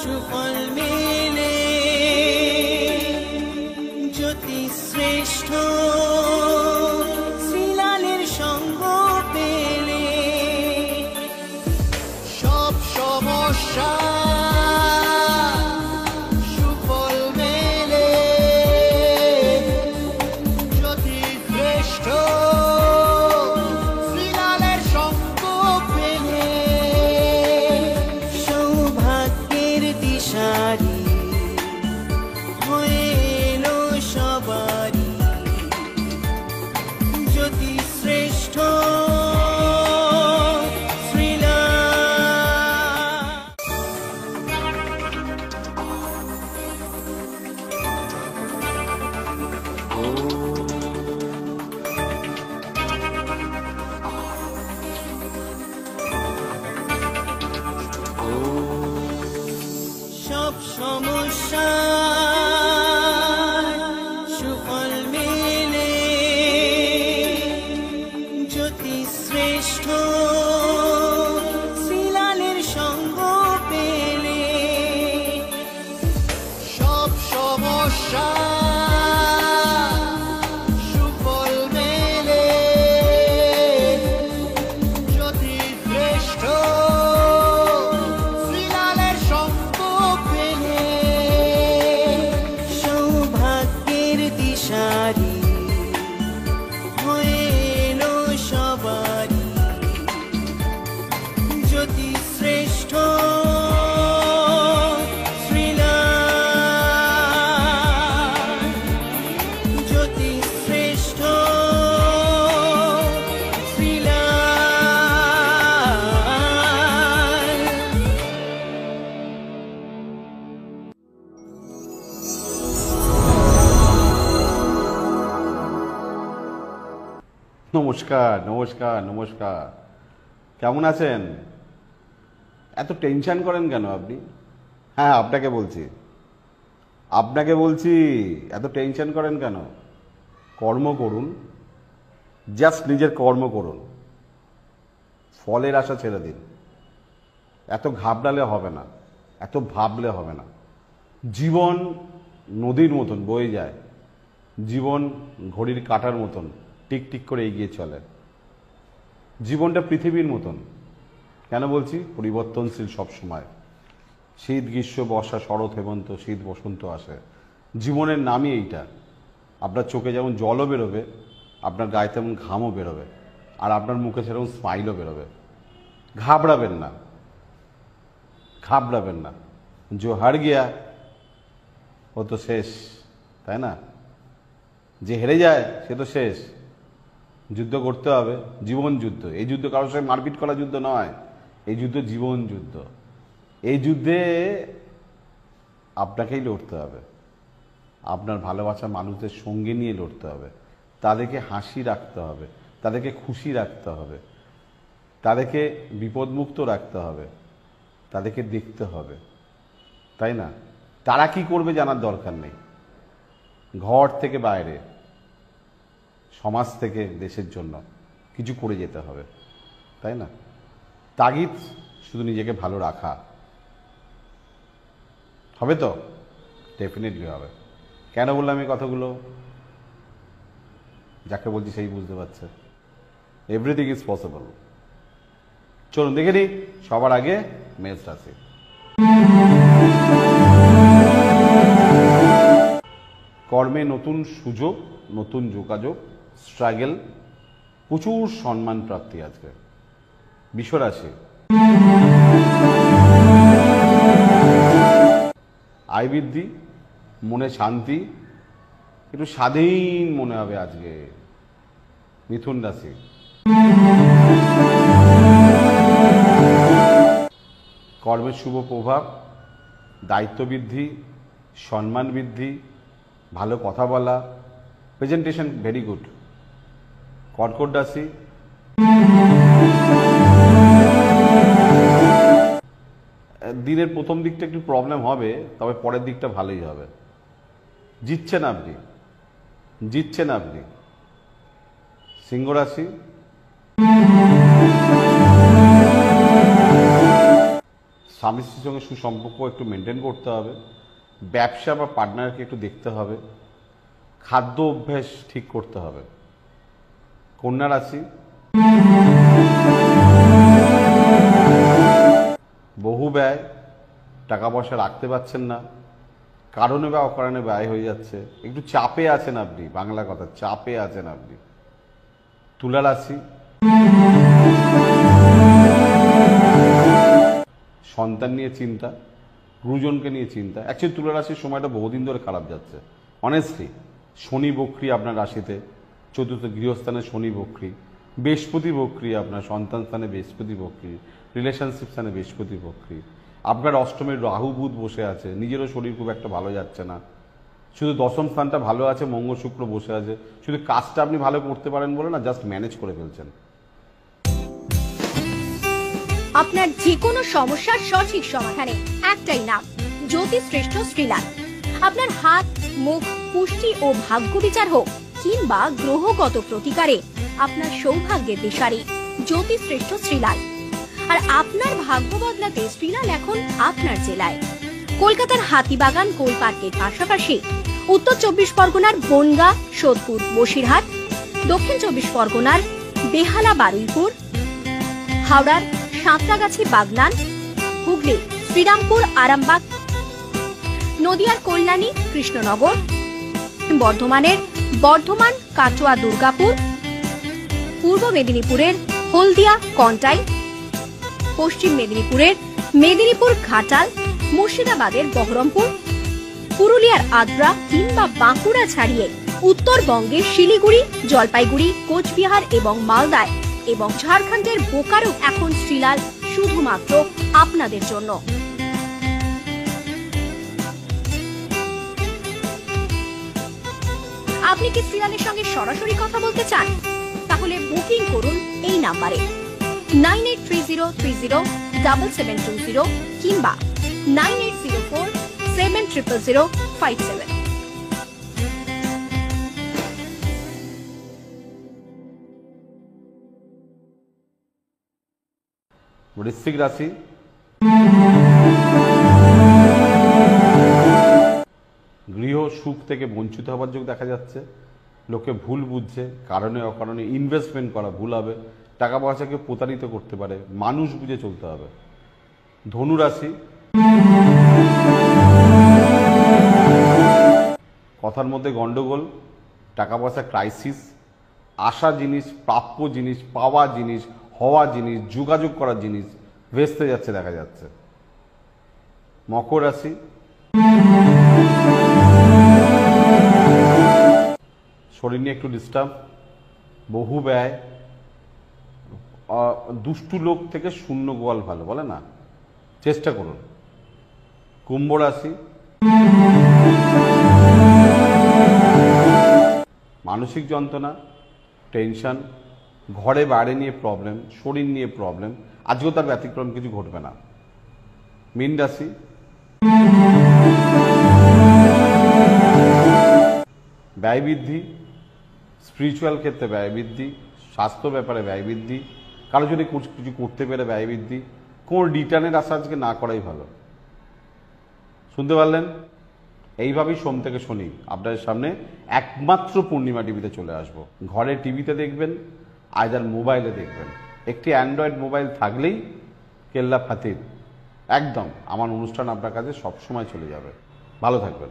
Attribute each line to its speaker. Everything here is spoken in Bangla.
Speaker 1: সুফল মেলে জ্যোতি শ্রেষ্ঠ শ্রীলালের সঙ্গ পেলে সব সমস্যা সুফল মেলে জ্যোতি শ্রেষ্ঠ শ্রীলালের সঙ্গ পেলে সৌভাগ্যের দিশারি হয়ে এলো সবারই জ্যোতি শ্রেষ্ঠ সব সমস্যা সুফল মেলে জ্যোতি শ্রেষ্ঠ শ্রীলালের সঙ্গ পেলে সব সমস্যা সুফল মেলে জ্যোতি শ্রেষ্ঠ শ্রীলালের সঙ্গ পেলে সৌভাগ্যের দিশারি হয়ে এলো সবারই জ্যোতি শ্রেষ্ঠ শ্রীলাল জ্যোতি শ্রেষ্ঠ শ্রীলাল।
Speaker 2: নমস্কার নমস্কার নমস্কার, কেমন আছেন? এত টেনশন করেন কেন আপনি? হ্যাঁ, আপনাকে বলছি এত টেনশন করেন কেন? কর্ম করুন, জাস্ট নিজের কর্ম করুন, ফলের আশা ছেড়ে দিন। এত ঘাবড়ালে হবে না, এত ভাবলে হবে না। জীবন নদীর মতন বয়ে যায়, জীবন ঘড়ির কাঁটার মতন টিক টিক করে এগিয়ে চলে। জীবনটা পৃথিবীর মতন। কেন বলছি? পরিবর্তনশীল সব সময়। শীত গ্রীষ্ম বর্ষা শরৎ হেমন্ত শীত বসন্ত আসে। জীবনের নামই এইটা। আপনার চোখে যেমন জলও বেরোবে, আপনার গায়ে তেমন ঘামও বেরোবে, আর আপনার মুখে সেরকম স্মাইলও বেরোবে। ঘাবড়াবেন না, ঘাবড়াবেন না। যে হার গিয়া ও তো শেষ, তাই না? যে হেরে যায় সে তো শেষ। যুদ্ধ করতে হবে, জীবন যুদ্ধ। এই যুদ্ধ কারোর সঙ্গে মারপিট করা যুদ্ধ নয়, এই যুদ্ধ জীবন যুদ্ধ। এই যুদ্ধে আপনাকেই লড়তে হবে, আপনার ভালোবাসা মানুষদের সঙ্গে নিয়ে লড়তে হবে। তাদেরকে হাসি রাখতে হবে, তাদেরকে খুশি রাখতে হবে, তাদেরকে বিপদমুক্ত রাখতে হবে, তাদেরকে দেখতে হবে, তাই না? তারা কি করবে জানার দরকার নেই। ঘর থেকে বাইরে, সমাজ থেকে দেশের জন্য কিছু করে যেতে হবে, তাই না? তাগিদ শুধু নিজেকে ভালো রাখা। হবে তো? ডেফিনেটলি হবে। কেন বললাম এই কথাগুলো? যাকে বলছি সেই বুঝতে পারছে। Everything is possible. চলুন দেখে নিই সবার আগে মেষ রাশি। কর্মে নতুন সুযোগ, নতুন যোগাযোগ, স্ট্রাগল, প্রচুর সম্মান প্রাপ্তি আজকে। বৃষ রাশি। আয় বৃদ্ধি, মনে শান্তি, একটু স্বাধীন মনে হবে আজকে। মিথুন রাশি। কর্মের শুভ প্রভাব, দায়িত্ব বৃদ্ধি, সম্মান বৃদ্ধি, ভালো কথা বলা, প্রেজেন্টেশন ভেরি গুড। কর্কট রাশি। দিনের প্রথম দিকটা একটু প্রবলেম হবে, তবে পরের দিকটা ভালোই হবে। জিতছেন আপনি, জিতছেন আপনি। সিংহ রাশি। স্বামী স্ত্রীর সঙ্গে সুসম্পর্ক একটু মেনটেন করতে হবে, ব্যবসা বা পার্টনারকে একটু দেখতে হবে, খাদ্য অভ্যাস ঠিক করতে হবে। কন্যা রাশি, বহু ব্যয়, টাকা পয়সা রাখতে পারছেন না, কারণে বা অকারণে ব্যয় হয়ে যাচ্ছে, একটু চাপে আছেন আপনি, বাংলা কথা চাপে আছেন আপনি। তুলা রাশি, সন্তান নিয়ে চিন্তা, গুরুজনকে নিয়ে চিন্তা। অ্যাকচুয়ালি তুলা রাশির সময়টা বহুদিন ধরে খারাপ যাচ্ছে অনেস্টলি। শনি বক্রী আপনার রাশিতে, চতুর্থ গৃহস্থানে শনি বক্রী, বৃহস্পতি বক্রী আপনার সন্তান স্থানে, বৃহস্পতি বক্রী রিলেশনশিপ স্থানে, বৃহস্পতি বক্রী আপনার অষ্টমের রাহু বুধ বসে আছে, নিজেরও শরীর খুব একটা ভালো যাচ্ছে না। শুধু দশম স্থানটা ভালো আছে, মঙ্গল শুক্র বসে আছে, শুধু কাজটা আপনি ভালো করতে পারেন বলে না, জাস্ট ম্যানেজ করে ফেলছেন।
Speaker 3: আপনার যে কোনো সমস্যার সঠিক সমাধানে একটাই নাম, জ্যোতিষশ্রেষ্ঠ শ্রীলাল। আপনার হাত, মুখ, পুষ্টি ও ভাগ্য বিচার হোক কিংবা গ্রহগত প্রতিকারে আপনার সৌভাগ্যের দিশারি জ্যোতিষশ্রেষ্ঠ শ্রীলাল। আর আপনার ভাগ্য বদলাতে শ্রীলাল এখন আপনার জেলায়। কলকাতার হাতিবাগান কোল পার্কের পাশাপাশি উত্তর 24 পরগনার বনগাঁ, সোদপুর, বসিরহাট, দক্ষিণ 24 পরগনার বেহালা, বারুইপুর, হাওড়ার সাঁতরাগাছি, বাগনান, হুগলি শ্রীরামপুর, আরামবাগ, নদিয়ার কল্যাণী, কৃষ্ণনগর, বর্ধমানের বর্ধমান, কাটোয়া, দুর্গাপুর, পূর্ব মেদিনীপুরের হলদিয়া, কন্টাই, পশ্চিম মেদিনীপুরের মেদিনীপুর, ঘাটাল, মুর্শিদাবাদের বহরমপুর, পুরুলিয়ার আদ্রা কিংবা বাঁকুড়া ছাড়িয়ে উত্তরবঙ্গের শিলিগুড়ি, জলপাইগুড়ি, কোচবিহার এবং মালদায় এবং ঝাড়খণ্ডের বোকারো এখন শ্রীলাল শুধুমাত্র আপনাদের জন্য। আপনি কি শ্রীলালের সঙ্গে সরাসরি কথা বলতে চান? তাহলে বুকিং করুন এই নাম্বারে 9830307720 কিংবা 9804700057।
Speaker 2: বৃশ্চিক রাশি, গৃহ সুখ থেকে বঞ্চিত হবার যোগ দেখা যাচ্ছে। লোকে ভুল বুঝছে, কারণে অকারণে ইনভেস্টমেন্ট করা ভুল হবে, টাকা পয়সাকে প্রতারিত করতে পারে, মানুষ বুঝে চলতে হবে। ধনু রাশি, কথার মধ্যে গন্ডগোল, টাকা পয়সা ক্রাইসিস, আশা জিনিস, প্রাপ্য জিনিস, পাওয়া জিনিস, হওয়া জিনিস, যোগাযোগ করার জিনিস ভেস্তে যাচ্ছে দেখা যাচ্ছে। মকর রাশি, শরীর নিয়ে একটু ডিস্টার্ব, বহু ব্যয়, দুষ্টু লোক থেকে শূন্য গোয়াল ভালো বলে না, চেষ্টা করুন। কুম্ভ রাশি, মানসিক যন্ত্রণা, টেনশন, ঘরে বাইরে নিয়ে প্রবলেম, শরীর নিয়ে প্রবলেম, আজকেও তার ব্যতিক্রম কিছু ঘটবে না। মীন রাশি, ব্যয় বৃদ্ধি, স্পিরিচুয়াল ক্ষেত্রে ব্যয় বৃদ্ধি, স্বাস্থ্য ব্যাপারে ব্যয় বৃদ্ধি, কারো যদি কিছু করতে পেরে ব্যয় বৃদ্ধি, কোন রিটার্নের আশা আজকে না করাই ভালো। শুনতে পারলেন? এইভাবেই সোম থেকে শনি আপনাদের সামনে একমাত্র পূর্ণিমা টিভিতে চলে আসবো। ঘরে টিভিতে দেখবেন, আইদার মোবাইলে দেখবেন, একটি অ্যান্ড্রয়েড মোবাইল থাকলেই কেল্লা ফাতির, একদম আমার অনুষ্ঠান আপনার কাছে সবসময় চলে যাবে। ভালো থাকবেন।